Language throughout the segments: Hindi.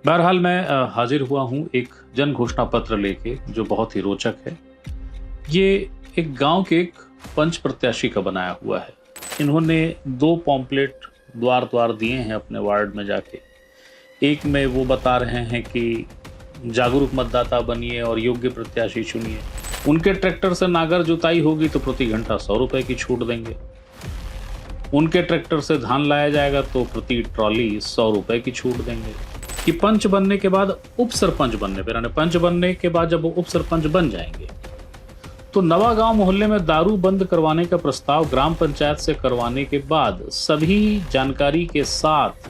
बहरहाल मैं हाजिर हुआ हूँ एक जन घोषणा पत्र लेके जो बहुत ही रोचक है। ये एक गांव के एक पंच प्रत्याशी का बनाया हुआ है। इन्होंने 2 पॉम्पलेट द्वार द्वार दिए हैं अपने वार्ड में जाके। एक में वो बता रहे हैं कि जागरूक मतदाता बनिए और योग्य प्रत्याशी चुनिए। उनके ट्रैक्टर से नागर जुताई होगी तो प्रति घंटा 100 रुपए की छूट देंगे। उनके ट्रैक्टर से धान लाया जाएगा तो प्रति ट्रॉली 100 रुपए की छूट देंगे। कि पंच बनने के बाद उप सरपंच बनने पर, यानी पंच बनने के बाद जब वो उप सरपंच बन जाएंगे तो नवा गांव मोहल्ले में दारू बंद करवाने का प्रस्ताव ग्राम पंचायत से करवाने के बाद सभी जानकारी के साथ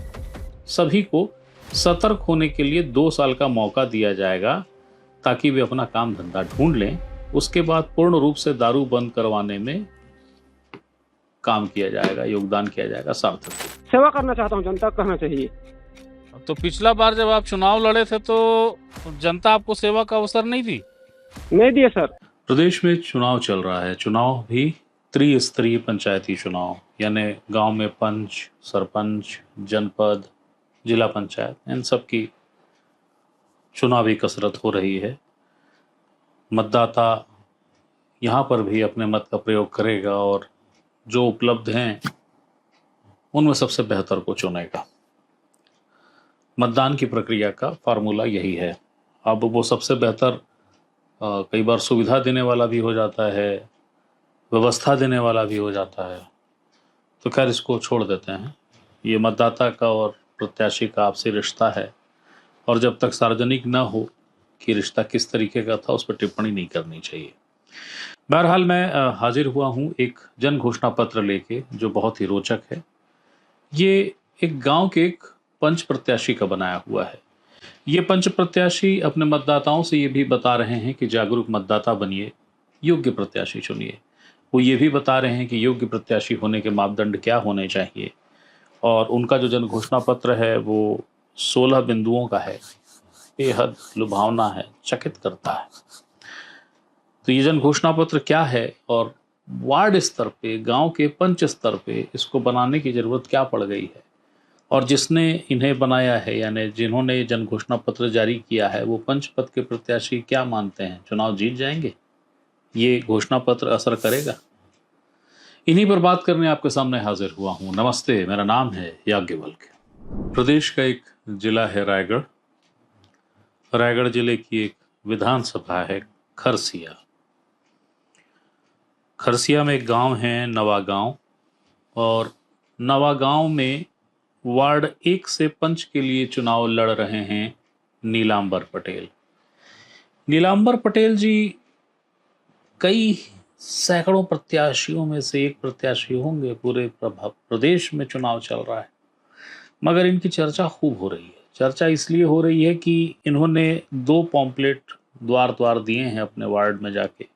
सभी को सतर्क होने के लिए 2 साल का मौका दिया जाएगा ताकि वे अपना काम धंधा ढूंढ लें। उसके बाद पूर्ण रूप से दारू बंद करवाने में काम किया जाएगा, योगदान किया जाएगा सार्थक। सेवा करना चाहता हूँ, जनता को कहना चाहिए। तो पिछला बार जब आप चुनाव लड़े थे तो जनता आपको सेवा का अवसर नहीं दी? नहीं दिए सर। प्रदेश में चुनाव चल रहा है, चुनाव भी त्रिस्तरीय पंचायती चुनाव, यानी गांव में पंच, सरपंच, जनपद, जिला पंचायत, इन सब की चुनावी कसरत हो रही है। मतदाता यहाँ पर भी अपने मत का प्रयोग करेगा और जो उपलब्ध हैं उनमें सबसे बेहतर को चुनेगा। मतदान की प्रक्रिया का फार्मूला यही है। अब वो सबसे बेहतर कई बार सुविधा देने वाला भी हो जाता है, व्यवस्था देने वाला भी हो जाता है। तो खैर इसको छोड़ देते हैं। ये मतदाता का और प्रत्याशी का आपसी रिश्ता है और जब तक सार्वजनिक न हो कि रिश्ता किस तरीके का था उस पर टिप्पणी नहीं करनी चाहिए। बहरहाल मैं हाजिर हुआ हूँ एक जन घोषणा पत्र लेके जो बहुत ही रोचक है। ये एक गांव के एक पंच प्रत्याशी का बनाया हुआ है। ये पंच प्रत्याशी अपने मतदाताओं से ये भी बता रहे हैं कि जागरूक मतदाता बनिए, योग्य प्रत्याशी चुनिए। वो ये भी बता रहे हैं कि योग्य प्रत्याशी होने के मापदंड क्या होने चाहिए और उनका जो जन घोषणा पत्र है वो 16 बिंदुओं का है। बेहद लुभावना है, चकित करता है। तो ये जन घोषणा पत्र क्या है और वार्ड स्तर पे, गांव के पंच स्तर पे इसको बनाने की जरूरत क्या पड़ गई है और जिसने इन्हें बनाया है यानी जिन्होंने जन घोषणा पत्र जारी किया है वो पंच पद के प्रत्याशी क्या मानते हैं, चुनाव जीत जाएंगे? ये घोषणा पत्र असर करेगा? इन्हीं पर बात करने आपके सामने हाजिर हुआ हूं। नमस्ते, मेरा नाम है याज्ञवल्क्य। प्रदेश का एक जिला है रायगढ़। रायगढ़ जिले की एक विधानसभा है खरसिया। खरसिया में एक गांव है नवा गांव और नवा गांव में वार्ड 1 से पंच के लिए चुनाव लड़ रहे हैं नीलांबर पटेल। नीलांबर पटेल जी कई सैकड़ों प्रत्याशियों में से एक प्रत्याशी होंगे। पूरे प्रदेश में चुनाव चल रहा है मगर इनकी चर्चा खूब हो रही है। चर्चा इसलिए हो रही है कि इन्होंने 2 पॉम्पलेट द्वार द्वार दिए हैं अपने वार्ड में जाके।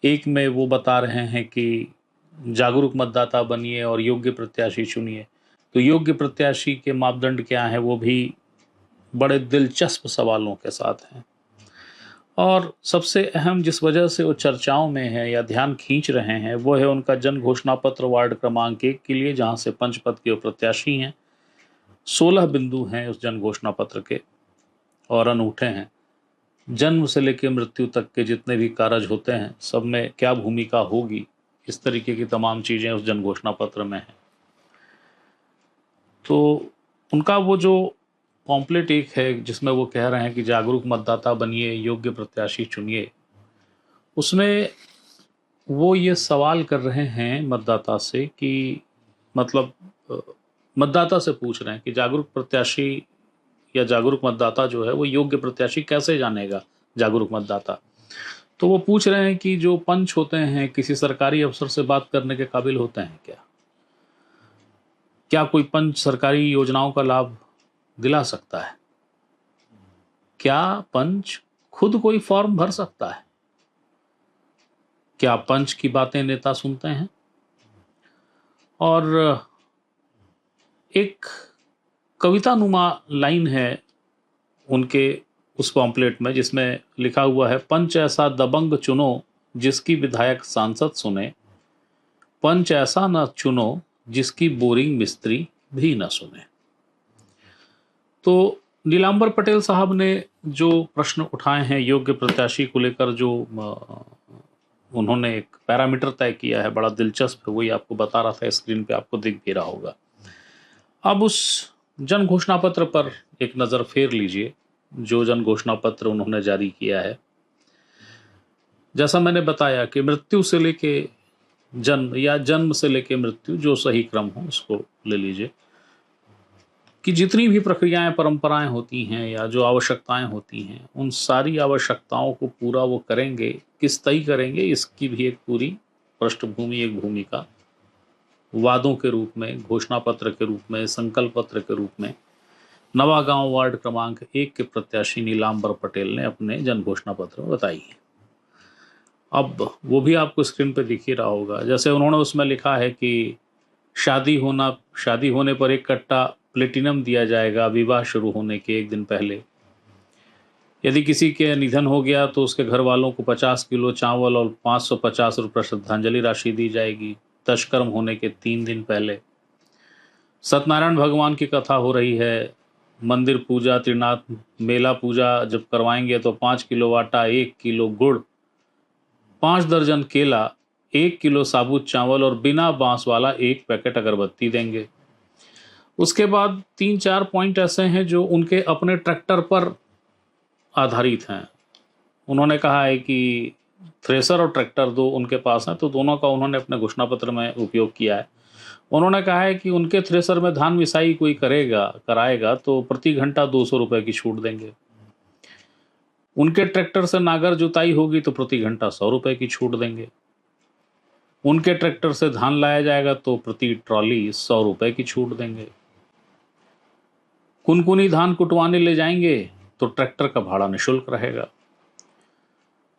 एक में वो बता रहे हैं कि जागरूक मतदाता बनिए और योग्य प्रत्याशी चुनिए। तो योग्य प्रत्याशी के मापदंड क्या है वो भी बड़े दिलचस्प सवालों के साथ हैं और सबसे अहम जिस वजह से वो चर्चाओं में है या ध्यान खींच रहे हैं वो है उनका जन घोषणा पत्र वार्ड क्रमांक 1 के लिए, जहां से पंच पद के प्रत्याशी हैं। 16 बिंदु हैं उस जन घोषणा पत्र के और अनूठे हैं। जन्म से लेकर मृत्यु तक के जितने भी कारज होते हैं सब में क्या भूमिका होगी, इस तरीके की तमाम चीजें उस जन घोषणा पत्र में हैं। तो उनका वो जो पॉम्पलेट 1 है जिसमें वो कह रहे हैं कि जागरूक मतदाता बनिए, योग्य प्रत्याशी चुनिए, उसमें वो ये सवाल कर रहे हैं मतदाता से कि मतलब मतदाता से पूछ रहे हैं कि जागरूक प्रत्याशी या जागरूक मतदाता जो है वो योग्य प्रत्याशी कैसे जानेगा जागरूक मतदाता। तो वो पूछ रहे हैं कि जो पंच होते हैं किसी सरकारी अफसर से बात करने के काबिल होते हैं क्या कोई पंच सरकारी योजनाओं का लाभ दिला सकता है? क्या पंच खुद कोई फॉर्म भर सकता है? क्या पंच की बातें नेता सुनते हैं? और एक कवितानुमा लाइन है उनके उस पॉम्पलेट में जिसमें लिखा हुआ है, पंच ऐसा दबंग चुनो जिसकी विधायक सांसद सुने, पंच ऐसा न चुनो जिसकी बोरिंग मिस्त्री भी न सुने। तो नीलांबर पटेल साहब ने जो प्रश्न उठाए हैं योग्य प्रत्याशी को लेकर, जो उन्होंने एक पैरामीटर तय किया है, बड़ा दिलचस्प है, वही आपको बता रहा था, स्क्रीन पे आपको दिख भी रहा होगा। अब उस जन घोषणा पत्र पर एक नज़र फेर लीजिए, जो जन घोषणा पत्र उन्होंने जारी किया है। जैसा मैंने बताया कि मृत्यु से लेके जन्म या जन्म से लेके मृत्यु, जो सही क्रम हो उसको ले लीजिए, कि जितनी भी प्रक्रियाएं परंपराएं होती हैं या जो आवश्यकताएं होती हैं, उन सारी आवश्यकताओं को पूरा वो करेंगे। किस तय करेंगे, इसकी भी एक पूरी पृष्ठभूमि, एक भूमिका वादों के रूप में, घोषणा पत्र के रूप में, संकल्प पत्र के रूप में नवागांव वार्ड क्रमांक 1 के प्रत्याशी नीलांबर पटेल ने अपने जन घोषणा पत्र में बताई है। अब वो भी आपको स्क्रीन पे दिख ही रहा होगा। जैसे उन्होंने उसमें लिखा है कि शादी होने पर 1 कट्टा प्लेटिनम दिया जाएगा विवाह शुरू होने के 1 दिन पहले। यदि किसी के निधन हो गया तो उसके घर वालों को 50 किलो चावल और 550 रुपये श्रद्धांजलि राशि दी जाएगी दशकर्म होने के 3 दिन पहले। सत्यनारायण भगवान की कथा हो रही है, मंदिर पूजा, त्रिनाथ मेला पूजा जब करवाएंगे तो 5 किलो आटा, 1 किलो गुड़, 5 दर्जन केला, 1 किलो साबुत चावल और बिना बांस वाला 1 पैकेट अगरबत्ती देंगे। उसके बाद 3-4 पॉइंट ऐसे हैं जो उनके अपने ट्रैक्टर पर आधारित हैं। उन्होंने कहा है कि थ्रेसर और ट्रैक्टर दो उनके पास हैं, तो दोनों का उन्होंने अपने घोषणा पत्र में उपयोग किया है। उन्होंने कहा है कि उनके थ्रेसर में धान मिसाई कोई कराएगा तो प्रति घंटा 200 रुपये की छूट देंगे। उनके ट्रैक्टर से नागर जुताई होगी तो प्रति घंटा 100 रुपये की छूट देंगे। उनके ट्रैक्टर से धान लाया जाएगा तो प्रति ट्रॉली 100 रुपये की छूट देंगे। कुनकुनी धान कुटवाने ले जाएंगे तो ट्रैक्टर का भाड़ा निःशुल्क रहेगा।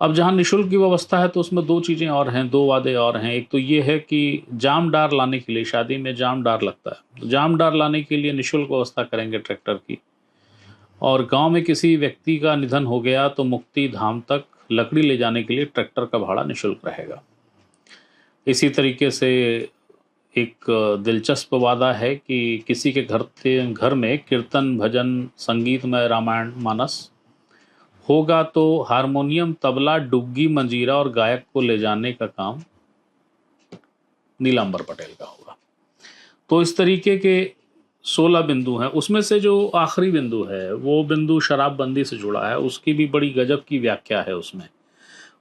अब जहां निःशुल्क की व्यवस्था है तो उसमें 2 चीज़ें और हैं, 2 वादे और हैं। एक तो ये है कि जामदार लाने के लिए, शादी में जामदार लगता है, तो जामदार लाने के लिए निःशुल्क व्यवस्था करेंगे ट्रैक्टर की। और गांव में किसी व्यक्ति का निधन हो गया तो मुक्ति धाम तक लकड़ी ले जाने के लिए ट्रैक्टर का भाड़ा निःशुल्क रहेगा। इसी तरीके से एक दिलचस्प वादा है कि किसी के घर में कीर्तन, भजन, संगीतमय रामायण मानस होगा तो हारमोनियम, तबला, डुग्गी, मंजीरा और गायक को ले जाने का काम नीलांबर पटेल का होगा। तो इस तरीके के 16 बिंदु हैं। उसमें से जो आखिरी बिंदु है वो बिंदु शराबबंदी से जुड़ा है। उसकी भी बड़ी गजब की व्याख्या है उसमें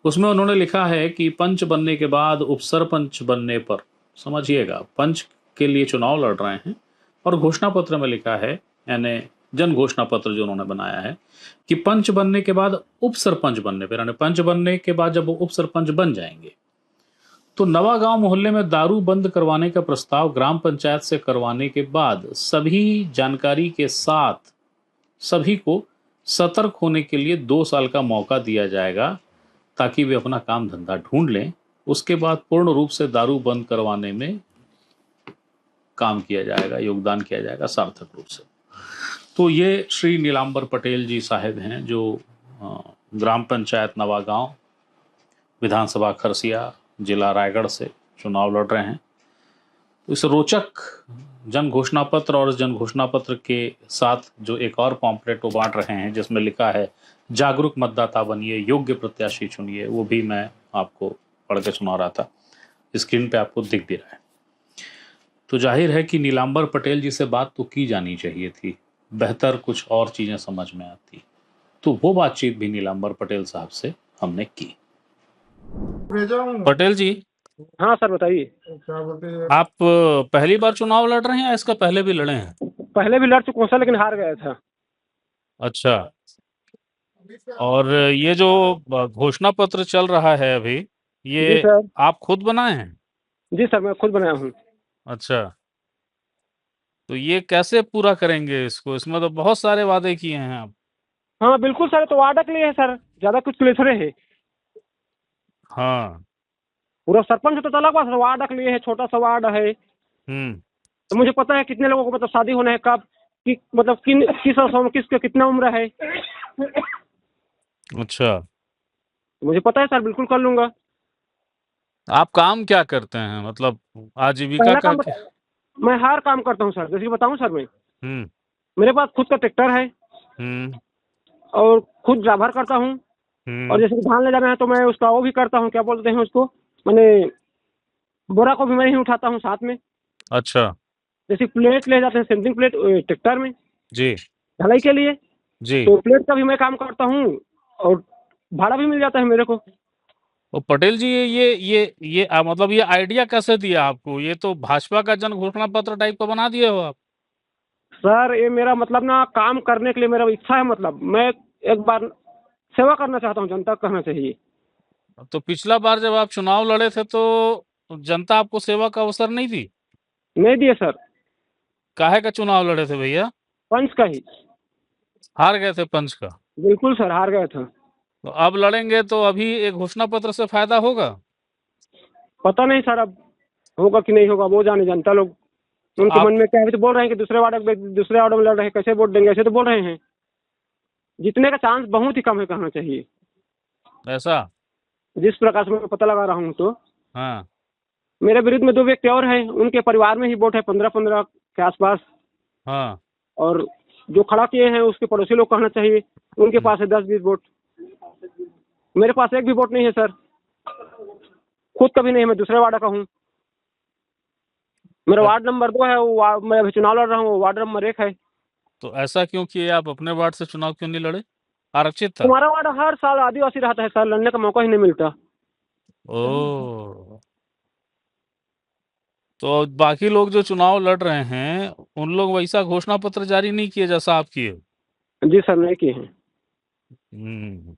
उन्होंने लिखा है कि पंच बनने के बाद उपसरपंच बनने पर, समझिएगा, पंच के लिए चुनाव लड़ रहे हैं और घोषणा पत्र में लिखा है, यानी जन घोषणा पत्र जो उन्होंने बनाया है, कि पंच बनने के बाद उप सरपंच बनने पर, यानी पंच बनने के बाद जब वो उप सरपंच बन जाएंगे तो नवागांव मोहल्ले में दारू बंद करवाने का प्रस्ताव ग्राम पंचायत से करवाने के बाद सभी जानकारी के साथ सभी को सतर्क होने के लिए 2 साल का मौका दिया जाएगा ताकि वे अपना काम धंधा ढूंढ लें। उसके बाद पूर्ण रूप से दारू बंद करवाने में काम किया जाएगा, योगदान किया जाएगा सार्थक रूप से। तो ये श्री नीलांबर पटेल जी साहब हैं जो ग्राम पंचायत नवागांव, विधानसभा खरसिया, जिला रायगढ़ से चुनाव लड़ रहे हैं। तो इस रोचक जन घोषणा पत्र और जन घोषणा पत्र के साथ जो एक और पॉम्पलेट वो बांट रहे हैं जिसमें लिखा है जागरूक मतदाता बनिए, योग्य प्रत्याशी चुनिए, वो भी मैं आपको पढ़ के सुना रहा था। स्क्रीन पे आपको दिख भी रहा है। तो जाहिर है कि नीलांबर पटेल जी से बात तो की जानी चाहिए थी, बेहतर कुछ और चीज़ें समझ में आती। तो वो बातचीत भी नीलांबर पटेल साहब से हमने की। पटेल जी, हाँ सर बताइए। आप पहली बार चुनाव लड़ रहे हैं या इसका पहले भी लड़े हैं? पहले भी लड़ चुका हूँ सर, लेकिन हार गया था। अच्छा, और ये जो घोषणा पत्र चल रहा है अभी, जी ये सर। आप खुद बनाए हैं? जी सर, मैं खुद बनाया हूँ। अच्छा, तो ये कैसे पूरा करेंगे इसको? इसमें तो बहुत सारे वादे किए हैं आप। हाँ बिल्कुल सर, तो वार्ड के लिए है सर, ज्यादा कुछ के लिए थोड़े है। हाँ। पूरा सरपंच तो अलग बात है, वार्ड के लिए है, छोटा सा वार्ड है। तो मुझे पता है कितने लोगों को मतलब शादी होना है, कब कि मतलब किस वर्ष में किसका कितना उम्र है। अच्छा, मुझे पता है सर, बिल्कुल कर लूंगा। आप काम क्या करते हैं, मतलब आजीविका पहला का काम क्या? मैं हर काम करता हूँ सर। जैसे कि बताऊँ सर, मैं हम्म। मेरे पास खुद का ट्रैक्टर है, हम्म और खुद ड्राइवर करता हूँ। और हम्म जैसे कि धान ले जाना है तो मैं उसका वो भी करता हूँ, क्या बोलते हैं उसको, मैंने बोरा को भी मैं ही उठाता हूँ साथ में। अच्छा। जैसे प्लेट ले जाते हैं, सेंटिंग प्लेट ट्रैक्टर में जी ढलाई के लिए, जी। तो प्लेट का भी मैं काम करता हूँ और भाड़ा भी मिल जाता है मेरे को। तो पटेल जी, ये मतलब ये आइडिया कैसे दिया आपको? ये तो भाजपा का जन घोषणा पत्र टाइप का बना दिए हो आप। सर ये मेरा मतलब ना काम करने के लिए मेरा इच्छा है, मतलब मैं एक बार सेवा करना चाहता हूँ, जनता को कहना चाहिए। तो पिछला बार जब आप चुनाव लड़े थे तो जनता आपको सेवा का अवसर नहीं दी? नहीं दिए सर। काहे का चुनाव लड़े थे भैया? पंच का ही। हार गए थे पंच का? बिल्कुल सर, हार गए थे। तो अब लड़ेंगे तो अभी एक घोषणा पत्र से फायदा होगा? पता नहीं सर, अब होगा कि नहीं होगा वो जाने जनता लोग। तो उनके आप मन में क्या है, तो बोल रहे हैं कि दूसरे वार्ड में लड़ रहे हैं, कैसे वोट देंगे, ऐसे तो बोल रहे हैं। जीतने का चांस बहुत ही कम है, कहना चाहिए। ऐसा? जिस प्रकार से मैं पता लगा रहा हूँ, तो हाँ मेरे विरुद्ध में 2 व्यक्ति और हैं, उनके परिवार में ही वोट है 15-15 के आसपास। हाँ। और जो खड़ा किए हैं उसके पड़ोसी लोग, कहना चाहिए, उनके हम्म, पास है 10-20 वोट। मेरे पास एक भी वोट नहीं है सर। खुद का भी नहीं है, मैं दूसरे वार्ड का हूँ। मेरा अ- वार्ड नंबर 2 है, मैं अभी चुनाव लड़ रहा हूँ, वो वार्ड नंबर 1 है। तो ऐसा क्यों किए आप? अपने वार्ड से चुनाव क्यों नहीं लड़े? आरक्षित था? हमारा वार्ड हर साल आदिवासी रहता है सर, लड़ने का मौका ही नहीं मिलता। ओ, तो बाकी लोग जो चुनाव लड़ रहे हैं उन लोग वैसा घोषणा पत्र जारी नहीं किए जैसा आप किए? जी सर, नहीं किए हैं। हम्म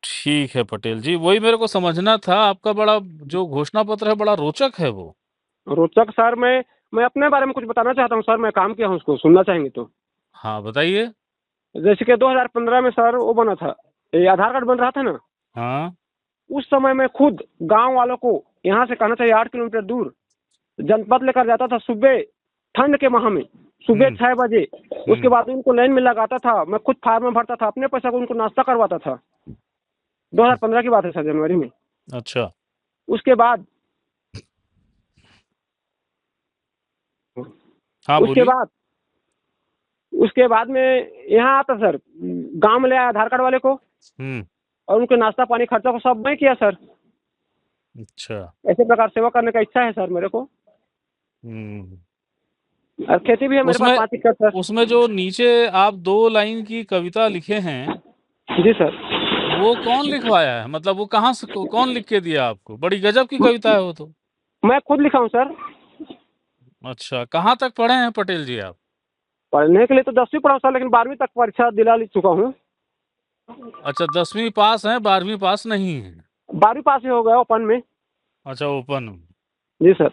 ठीक है पटेल जी, वही मेरे को समझना था। आपका बड़ा जो घोषणा पत्र है बड़ा रोचक है वो। रोचक सर, मैं अपने बारे में कुछ बताना चाहता हूँ सर, मैं काम किया हूँ उसको सुनना चाहेंगे तो। हाँ बताइए। जैसे कि 2015 में सर वो बना था, ये आधार कार्ड बन रहा था ना। हाँ। उस समय मैं खुद गांव वालों को, यहाँ से कहना चाहिए 8 किलोमीटर दूर, जनपद लेकर जाता था सुबह, ठंड के माह में, सुबह हम्म 6 बजे। उसके हम्म बाद उनको लाइन में लगाता था, मैं खुद फार्म में भरता था, अपने पैसा को उनको नाश्ता करवाता था। 2015 की बात है सर, जनवरी में। अच्छा। उसके बाद हाँ उसके बोलिए। बाद उसके बाद में यहाँ आता सर, गांव में ले आया आधार कार्ड वाले को, हम्म और उनके नाश्ता पानी खर्चा को सब मैं किया सर। अच्छा। ऐसे प्रकार सेवा करने का इच्छा है सर मेरे को। हम्म और खेती भी है मेरे पास उसमें 5 एकड़ सर। उसमें जो नीचे आप 2 लाइन की कविता लिखे हैं, जी सर। वो कौन लिखवाया है? मतलब वो कहाँ से कौन लिख के दिया आपको? बड़ी गजब की कविता है वो तो। मैं खुद लिखा हूँ सर। अच्छा, कहाँ तक पढ़े हैं पटेल जी आप? पढ़ने के लिए तो 10वीं पढ़ा हूँ सर, लेकिन 12वीं तक परीक्षा दिला चुका हूँ। अच्छा, 10वीं पास हैं, 12वीं पास नहीं है? 12वीं पास ही हो गया ओपन में। अच्छा, ओपन। जी सर।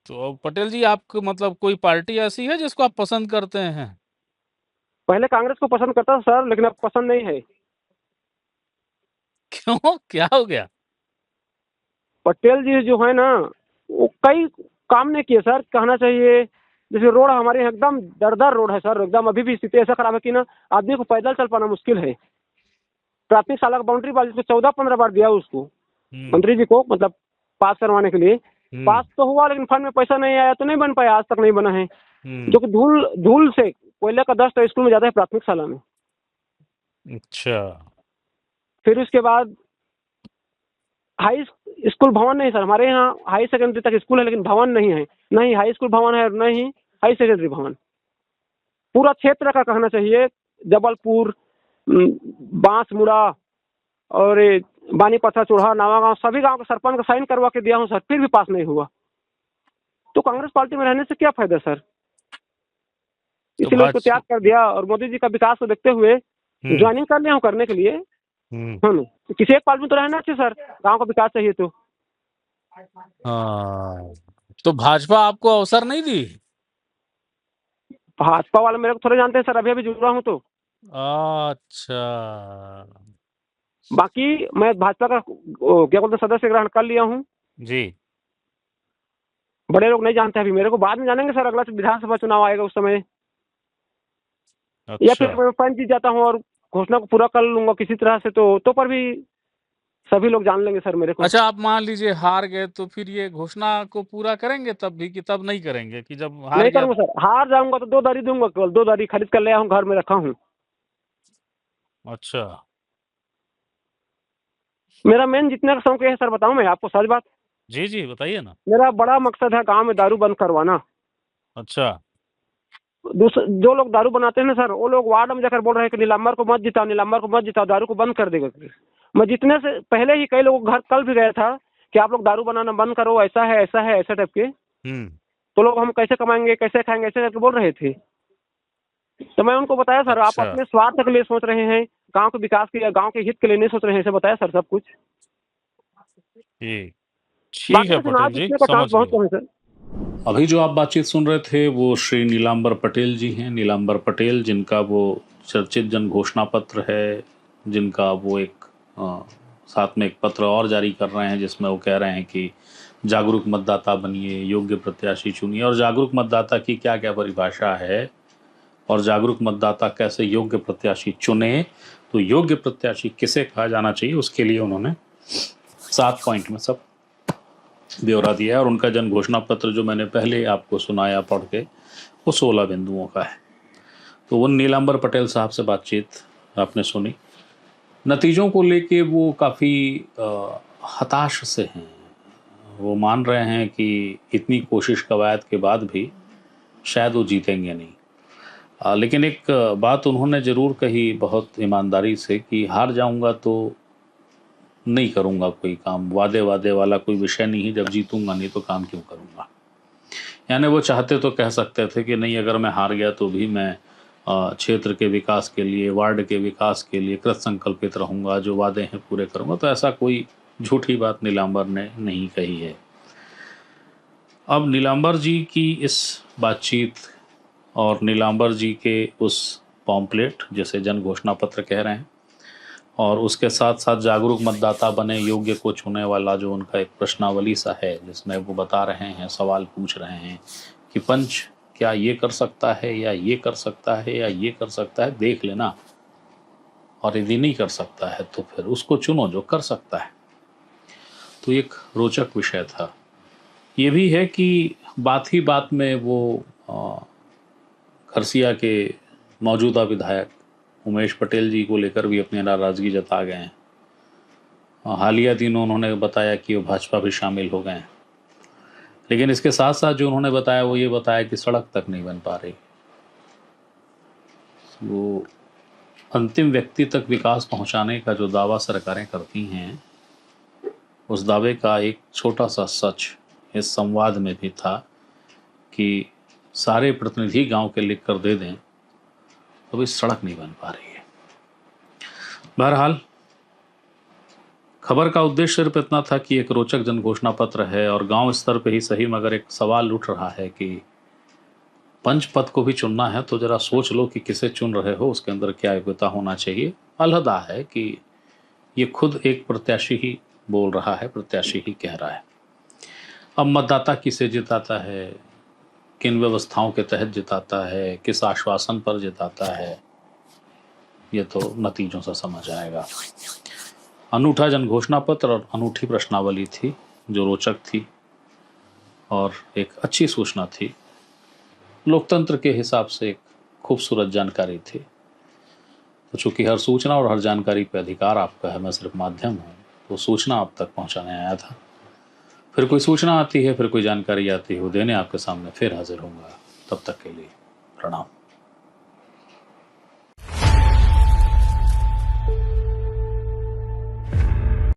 तो अब पटेल जी, आपको मतलब कोई पार्टी ऐसी है जिसको आप पसंद करते हैं? पहले कांग्रेस को पसंद करता था सर, लेकिन अब पसंद नहीं है। क्यों, क्या हो गया? पटेल जी जो है ना, वो कई काम नहीं किए सर, कहना चाहिए। जैसे रोड हमारे यहाँ एकदम दरदर रोड है सर, एकदम अभी भी स्थिति ऐसा खराब है कि ना, आदमी को पैदल चल पाना मुश्किल है। प्राथमिक शाला का बाउंड्री वाल जिसको 14-15 बार दिया उसको, हम्म मंत्री जी को, मतलब पास करवाने के लिए। हम्म पास तो हुआ, लेकिन फंड में पैसा नहीं आया, तो नहीं बन पाया, आज तक नहीं बना है। हम्म जो कि धूल धूल से कोयले का दस्त स्कूल में जाता है, प्राथमिक शाला में। अच्छा। फिर उसके बाद हाई स्कूल भवन नहीं सर, हमारे यहाँ हाई सेकेंडरी तक स्कूल है, लेकिन भवन नहीं है। नहीं हाई स्कूल भवन है, नहीं हाई सेकेंडरी भवन। पूरा क्षेत्र का कहना चाहिए, जबलपुर, बांसमुड़ा, और ये बानीपत्थर, चूढ़ा, नावागांव, सभी गांव के सरपंच का साइन करवा के दिया हूँ सर, फिर भी पास नहीं हुआ। तो कांग्रेस पार्टी में रहने से क्या फायदा सर। तो इसीलिए उसको त्याग कर दिया, और मोदी जी का विकास को देखते हुए हम्म ज्वाइनिंग कर लिया हूँ करने के लिए। हम्म हम तो किसी एक पार्टी में तो रहना चाहिए सर, गांव का विकास चाहिए तो। हाँ, तो भाजपा आपको अवसर नहीं दी? भाजपा वाले मेरे को थोड़े जानते हैं सर, अभी अभी जुड़ा हूँ तो। अच्छा। बाकी मैं भाजपा का क्या बोलते हैं, सदस्य ग्रहण कर लिया हूँ। जी। बड़े लोग नहीं जानते अभी मेरे को, बाद में जानेंगे सर, अगला विधानसभा चुनाव आएगा उस समय। या अच्छा। फिर मैं पंच जीत जाता हूँ और घोषणा को पूरा कर लूंगा किसी तरह से, तो पर भी सभी लोग जान लेंगे सर मेरे को। अच्छा, आप मान लीजिए हार गए तो फिर ये घोषणा को पूरा करेंगे तब भी, कि तब नहीं करेंगे, कि जब हार नहीं गया? करूँगा सर, हार जाऊंगा तो 2 दरी दूंगा, केवल 2 दरी खरीद कर ले आया हूँ, घर में रखा हूँ। अच्छा, मेरा मेन जीतने का शौक ये है सर, बताऊं मैं आपको सच बात, जी, जी, बताइए ना। मेरा बड़ा मकसद है गांव में दारू बंद करवाना। अच्छा, जो लोग दारू बनाते हैं ना सर, वो लोग वार्ड में जाकर बोल रहे हैं कि नीलाम्बर को मत जिताओ, नीलाम्बर को मत जिताओ, दारू को बंद कर देगा। मैं जीतने से पहले ही कई लोगों के घर कल भी गया था कि आप लोग दारू बनाना बंद करो, ऐसा है ऐसा है ऐसा टाइप के। तो लोग हम कैसे कमाएंगे, कैसे खाएंगे, ऐसे करके बोल रहे थे। तो मैं उनको बताया सर, आप अच्छा, अपने स्वार्थ के लिए सोच रहे हैं, गांव के विकास के लिए, गांव के हित के लिए नहीं सोच रहे हैं, ऐसे बताया सर सब कुछ। ठीक बाकी है तो चुनाव पटेल जी, जीतने का चांस समझ बहुत गया। कम है सर। अभी जो आप बातचीत सुन रहे थे वो श्री नीलांबर पटेल जी हैं। नीलांबर पटेल, जिनका वो चर्चित जन घोषणा पत्र है, जिनका वो एक साथ में एक पत्र और जारी कर रहे हैं जिसमें वो कह रहे हैं कि जागरूक मतदाता बनिए, योग्य प्रत्याशी चुनिए। और जागरूक मतदाता की क्या क्या परिभाषा है और जागरूक मतदाता कैसे योग्य प्रत्याशी चुने, तो योग्य प्रत्याशी किसे कहा जाना चाहिए, उसके लिए उन्होंने 7 पॉइंट में सब ब्यौरा दिया है। और उनका जन घोषणा पत्र जो मैंने पहले आपको सुनाया पढ़ के, वो 16 बिंदुओं का है। तो वो नीलांबर पटेल साहब से बातचीत आपने सुनी। नतीजों को लेके वो काफ़ी हताश से हैं। वो मान रहे हैं कि इतनी कोशिश कवायद के बाद भी शायद वो जीतेंगे नहीं। लेकिन एक बात उन्होंने ज़रूर कही बहुत ईमानदारी से कि हार जाऊंगा तो नहीं करूंगा कोई काम, वादे वाला कोई विषय नहीं है, जब जीतूंगा नहीं तो काम क्यों करूंगा। यानी वो चाहते तो कह सकते थे कि नहीं, अगर मैं हार गया तो भी मैं क्षेत्र के विकास के लिए, वार्ड के विकास के लिए कृत संकल्पित रहूंगा, जो वादे हैं पूरे करूंगा। तो ऐसा कोई झूठी बात नीलांबर ने नहीं कही है। अब नीलांबर जी की इस बातचीत और नीलांबर जी के उस पॉम्पलेट, जिसे जन घोषणा पत्र कह रहे हैं, और उसके साथ साथ जागरूक मतदाता बने, योग्य को चुने वाला जो उनका एक प्रश्नावली सा है, जिसमें वो बता रहे हैं, सवाल पूछ रहे हैं कि पंच क्या ये कर सकता है, या ये कर सकता है, या ये कर सकता है, देख लेना, और यदि नहीं कर सकता है तो फिर उसको चुनो जो कर सकता है। तो एक रोचक विषय था। ये भी है कि बात ही बात में वो खरसिया के मौजूदा विधायक उमेश पटेल जी को लेकर भी अपनी नाराज़गी जता गए हैं। हालिया दिनों उन्होंने बताया कि वो भाजपा भी शामिल हो गए हैं। लेकिन इसके साथ साथ जो उन्होंने बताया वो ये बताया कि सड़क तक नहीं बन पा रही। वो अंतिम व्यक्ति तक विकास पहुंचाने का जो दावा सरकारें करती हैं, उस दावे का एक छोटा सा सच इस संवाद में भी था कि सारे प्रतिनिधि गांव के लिख कर दे दें तो भी सड़क नहीं बन पा रही है। बहरहाल खबर का उद्देश्य सिर्फ इतना था कि एक रोचक जन घोषणा पत्र है और गांव स्तर पे ही सही, मगर एक सवाल उठ रहा है कि पंच पद को भी चुनना है तो जरा सोच लो कि किसे चुन रहे हो, उसके अंदर क्या योग्यता होना चाहिए। अलहदा है कि ये खुद एक प्रत्याशी ही बोल रहा है, प्रत्याशी ही कह रहा है। अब मतदाता किसे जिताता है, किन व्यवस्थाओं के तहत जिताता है, किस आश्वासन पर जिताता है, ये तो नतीजों से समझ आएगा। अनूठा जन घोषणा पत्र और अनूठी प्रश्नावली थी जो रोचक थी और एक अच्छी सूचना थी। लोकतंत्र के हिसाब से एक खूबसूरत जानकारी थी। तो चूंकि हर सूचना और हर जानकारी पे अधिकार आपका है, मैं सिर्फ माध्यम हूँ, तो सूचना आप तक पहुँचाने आया था। फिर कोई सूचना आती है, फिर कोई जानकारी आती है, वो देने आपके सामने फिर हाजिर होऊंगा। तब तक के लिए प्रणाम।